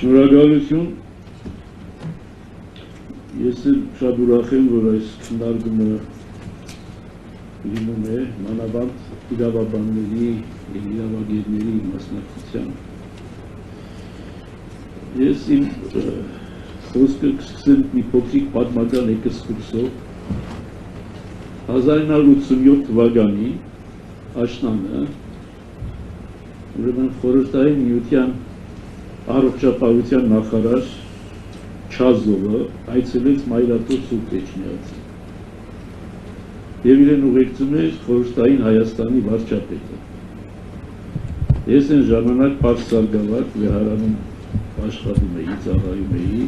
Շնորհակալություն։ Ես շատ ուրախ եմ, որ այս քննարկումը լինում է մանավանդ իրավաբանների և իրավագետների մասնակցությամբ։ Ես իմ խոսքը կսկսեմ մի փոքրիկ պատմական էքսկուրսով 1987 թվականի աշնանը ուրեմն Խորհրդային Միության առողջապահության նախարար Չազովը այցելեց Մայրաթոր Սուրբ Էջմիածին և իրեն ուղեկցում էր Խորհրդային Հայաստանի վարչապետը։ Ես այն ժամանակ Պարս Սարգսակ վեհարանում աշխատում էի, ծառայում էի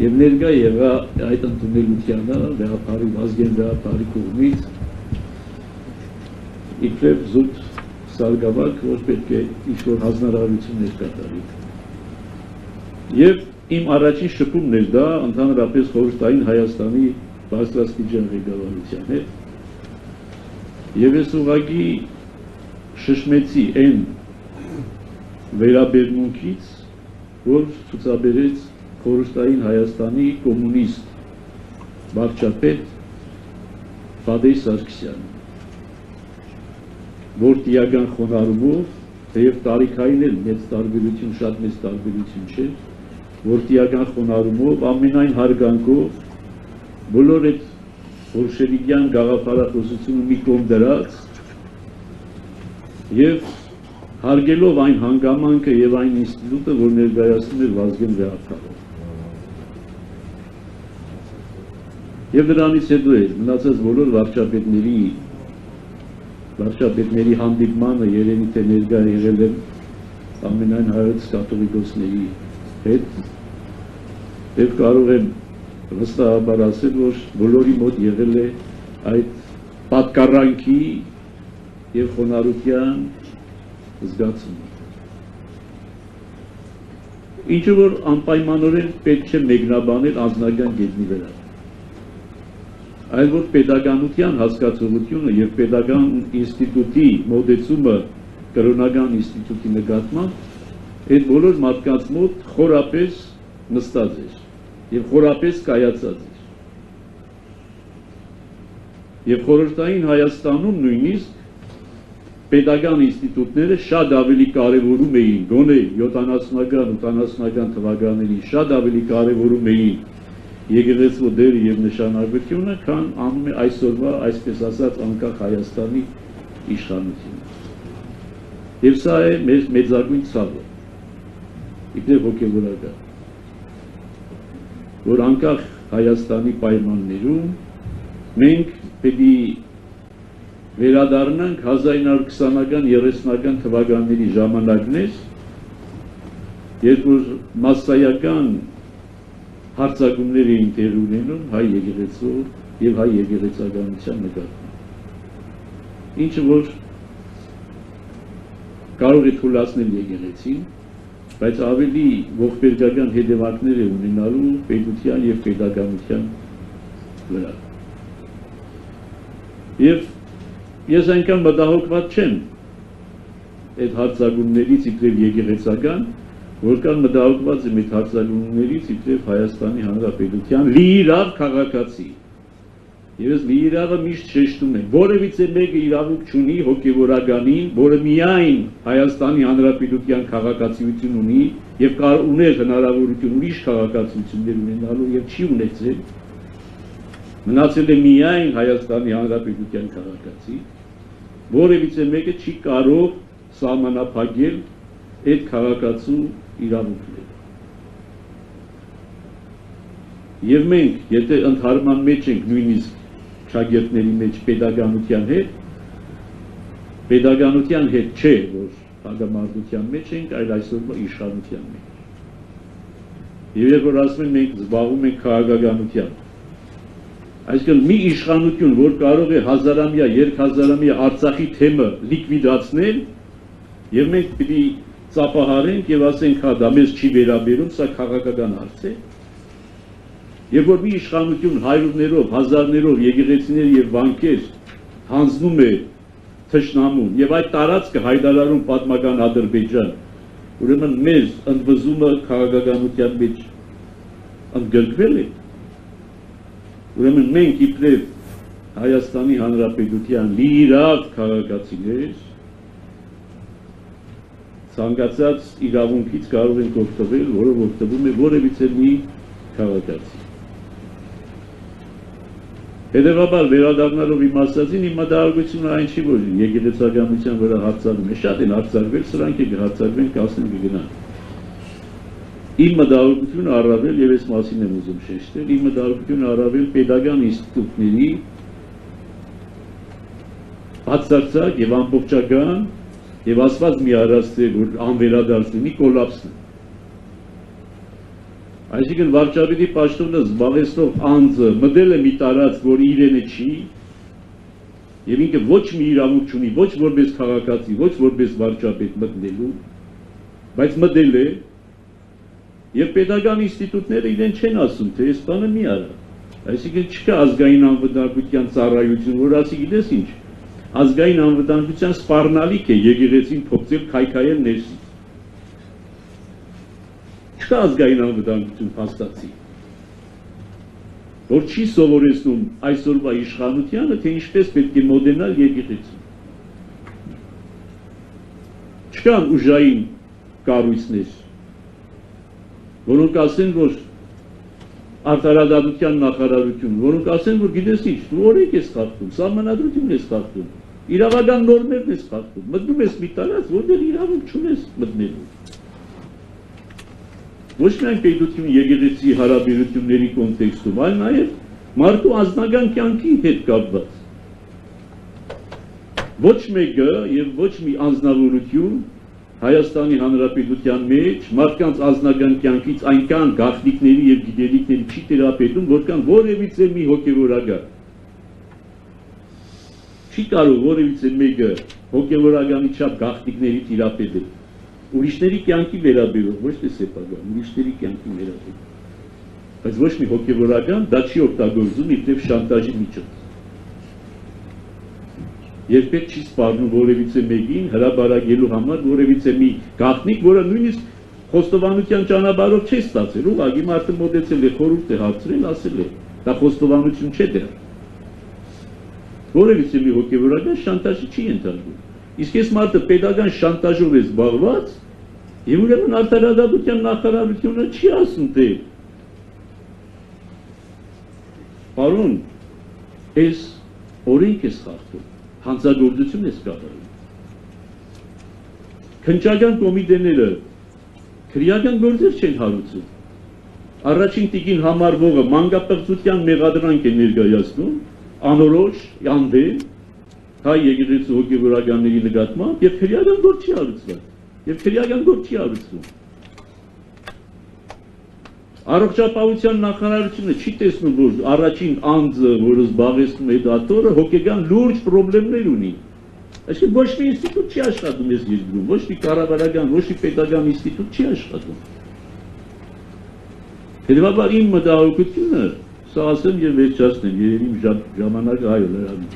և ներկա եղա այդ ընդունելությանը Վազգեն վեհապարի կողմից իբրև զուտ Սարգսակ, որ պետք է ինչ-որ հանձնարարություններ կատարի։ Եվ իմ առաջին շփումն էր դա ընդհանրապես Խորհրդային Հայաստանի բարձրաստիճան ղեկավարության հետ։ Եվ ես ուղղակի շշմեցի այն վերաբերմունքից, որ ցուցաբերեց Խորհրդային Հայաստանի կոմունիստ վարչապետ Ֆադեյ Սարգսյանը, որ տիական խոնարհումով, թեև տարիքային էլ մեծ տարբերություն, շատ մեծ տարբերություն չէ, որ տիական խոնարհումով, ամենայն հարգանքով, բոլոր այդ բոլշևիկյան գաղափարախոսությունը մի կողմ դրած և հարգելով այն հանգամանքը և այն ինստիտուտը, որ ներկայացնում էր Վազգեն վեհապարը։ Եվ դրանից հետո էր մնացած բոլոր վարչապետների հանդիպմանը երևի թե ներկա եղել եմ ամենայն հայոց կաթողիկոսների հետ և կարող եմ վստահաբար ասել, որ բոլորի մոտ եղել է այդ պատկառանքի և խոնարհության զգացումը։ Ինչը որ անպայմանորեն պետք չէ մեկնաբանել անձնական գետնի վրա, այլ որ պետականության հասկացողությունը և պետական ինստիտուտի մոտեցումը կրոնական ինստիտուտի նկատմամբ այդ բոլոր մարդկանց մոտ խորապես նստած էր և խորապես կայացած էր։ Եվ Խորհրդային Հայաստանում նույնիսկ պետական ինստիտուտները շատ ավելի կարևորում էին, գոնե 70-ական, 80-ական թվականների շատ ավելի կարևորում էին եկեղեցու դերը և նշանակությունը, քան այսօրվա, այսպես ասած, անկախ Հայաստանի իշխանությունը։ Եվ սա է մեր մեծագույն ցավը, իբրև հոգևորական, որ անկախ Հայաստանի պայմաններում մենք պետք է վերադառնանք 1920-ական, 30-ական թվականների ժամանակներ, երբ որ մասսայական հարձակումներ էին տեղի ունենում հայ եկեղեցու և հայ եկեղեցականության նկատմամբ, ինչը որ կարող է թուլացնել եկեղեցին, բայց ավելի ողբերգական հետևանքներ է ունենալու պետության և պետականության վրա։ Եվ ես այնքան մտահոգված չեմ այդ հարձակումներից իբրև եկեղեցական, որքան մտահոգված եմ այդ հարձակումներից իբրև Հայաստանի Հանրապետության լիիրավ քաղաքացի։ Եվ ես լիիրավը միշտ շեշտում եմ, որևիցե մեկը իրավունք չունի հոգևորականին, որը միայն Հայաստանի Հանրապետության քաղաքացիություն ունի և ուներ հնարավորություն ուրիշ քաղաքացիություններ ունենալու և չի ունեցել, մնացել է միայն Հայաստանի Հանրապետության քաղաքացի, որևիցե մեկը չի կարող սահմանափակել այդ քաղաքացու իրավունքները։ Եվ մենք, եթե ընդհարման մեջ ենք նույնիսկ շագերտների մեջ պետականության հետ չէ, որ հակամարտության մեջ ենք, այլ այսօրվա իշխանության մեջ։ Եվ երբ որ ասում են մենք զբաղվում ենք քաղաքականությամբ, այսինքն մի իշխանություն, որ կարող է հազարամյա, երկհազարամյա Արցախի թեմը լիկվիդացնել, և մենք պիտի ծափահարենք և ասենք, հա, դա մեզ չի վերաբերում, սա քաղաքական հարց է։ Երբ որ մի իշխանություն հարյուրներով, հազարներով եկեղեցիներ և վանքեր հանձնում է թշնամուն և այդ տարածքը հայտարարում պատմական Ադրբեջան, ուրեմն մեր ընդվզումը քաղաքականության մեջ ընդգրկվել է, ուրեմն մենք իբրև Հայաստանի Հանրապետության լիիրավ քաղաքացիներ ցանկացած իրավունքից կարող ենք օգտվել, որով օգտվում է որևիցե մի քաղաքացի։ Հետևաբար վերադառնալով իմ ասածին, իմ մտահոգությունը այն չի, որ եկեղեցականության վրա հարձակվում է, շատ են հարձակվել, սրանք է կհարձակվեն, կասեն կգնան։ Իմ մտահոգությունը առավել, եւ այս մասին եմ ուզում շեշտել, իմ մտահոգությունը առավել պետական ինստիտուտների բացարձակ եւ ամբողջական եւ ասված մի առաստեղ, որ անվերադարձնի կոլապսն։ Այսինքն վարչապետի պաշտոնը զբաղեցնող անձը մտել է մի տարածք, որ իրենը չի, եւ ինքը ոչ մի իրավունք չունի, ոչ որպես քաղաքացի, ոչ որպես վարչապետ մտնելու, բայց մտել է, եւ պետական ինստիտուտները իրեն չեն ասում, թե այս բանը մի արա։ Այսինքն չկա ազգային անվտանգության ծառայություն, որ ասի գիտես ինչ, ազգային անվտանգության սպառնալիք է եկեղեցին փոխել քայքայել ներսից։ Չկա ազգային անվտանգություն փաստացի, որ չի սովորեցնում այսօրվա իշխանությանը, թե ինչպես պետք է մոդենալ եկեղեցին։ Չկան ուժային կառույցներ, որոնք ասեն, որ արտարադատության նախարարություն, որոնք ասեն, որ գիտես ինչ, դու օրենք ես խախտում, սահմանադրությունն ես խախտում, իրավական նորմերն ես խախտում, մտնում ես մի տարած, որտեղ իրավունք չունես մտնելու։ Ոչ միայն պետություն եկեղեցի հարաբերությունների կոնտեքստում, այլ նաև մարդու անձնական կյանքի հետ կապված։ Ոչ մեկը եւ ոչ մի անձնավորություն Հայաստանի Հանրապետության մեջ մարդկանց անձնական կյանքից այնքան գաղտնիքների եւ գիտելիքների չի տիրապետում, որքան որևիցե մի հոգեվորական։ Չի կարող որևիցե մեկը հոգեվորականի չափ գաղտնիքների տիրապետել։ Ուրիշների կյանքի վերաբերող, ոչ թե սեփական, ուրիշների կյանքի վերաբերող։ Բայց ոչ մի հոգեվորական դա չի օգտագործում իբրև շանտաժի միջոց։ Երբեք չի սպառնում որևիցե մեկին հրաբարակելու համար որևիցե մի գաղտնիք, որը նույնիսկ խոստովանության ճանապարհով չի ստացել, ուղղակի մարդը մոտեցել է, խորհուրդ է հարցրել, ասել է, դա խոստովանություն չէ դեռ։ Որևիցե մի հոգեվորական շանտաժի չի ենթարկվում։ Իսկ այս մարդը պետական շանտաժով է զբաղված, եւ ուրեմն արտարադատության նախարարությունը չի ասում, թե պարոն, այս օրենք ես խախտում, հանցագործություն ես կատարում։ Քննչական կոմիտեները քրեական գործեր չեն հարուցում։ Առաջին տիկին համարվողը մանկապղծության մեղադրանք է ներկայացնում, անորոշ, անդեմ, հայ եկեղեցու հոգեվորականների նկատմամբ եւ քրեական գործ չի հարուցված։ Եվ քրեական գործ չի հարուցվում։ Առողջապահության նախարարությունը չի տեսնում, որ առաջին անձը, որը զբաղեցնում է դատորը, հոգեգան լուրջ խնդիրներ ունի։ Այսինքն ոչ մի ինստիտուտ չի աշխատում այս երկրում, ոչ մի կառավարական, ոչ մի պետական ինստիտուտ չի աշխատում։ Հետևաբար իմ մտահոգությունը, սա ասեմ եւ վերջացնեմ, երևի ժամանակը այո լրանում։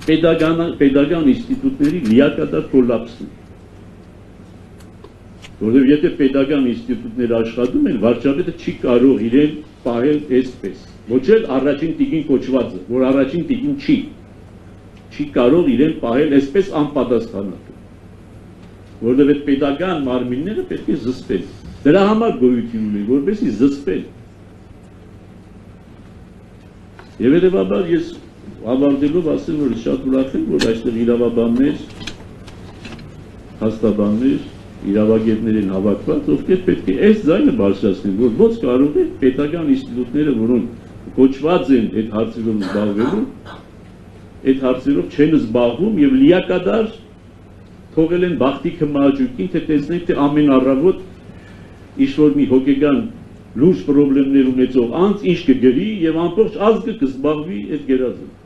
Պետական ինստիտուտների լիակատար կոլապսն։ Որովհետև եթե պետական ինստիտուտները աշխատում են, վարչապետը չի կարող իրեն պահել այսպես։ Ոչ էլ առաջին տիկին կոչվածը, որ առաջին տիկին չի կարող իրեն պահել այսպես անպատասխանատու։ Որովհետև այդ պետական մարմինները պետք է զսպեն։ Դրա համար գոյություն ունի, որպեսզի զսպեն։ Եվ հետևաբար ես ավարտելով ասեմ, որ շատ ուրախ եմ, որ այստեղ իրավաբաններ, հաստաբաններ, իրավագետներ են հավաքված, ովքեր պետք է այս ձայնը բարձրացնեն, որ ոնց կարող է պետական ինստիտուտները, որոնք կոչված են այդ հարցերով զբաղվելու, այդ հարցերով չեն զբաղվում եւ լիակատար թողել են բախտի քմահաճույքին, թե տեսնենք, թե ամեն առավոտ ինչ-որ մի հոգեգան լուրջ խնդիրներ ունեցող անձ ինչ կգրի եւ ամբողջ ազգը կզբաղվի այդ գերազանցությամբ։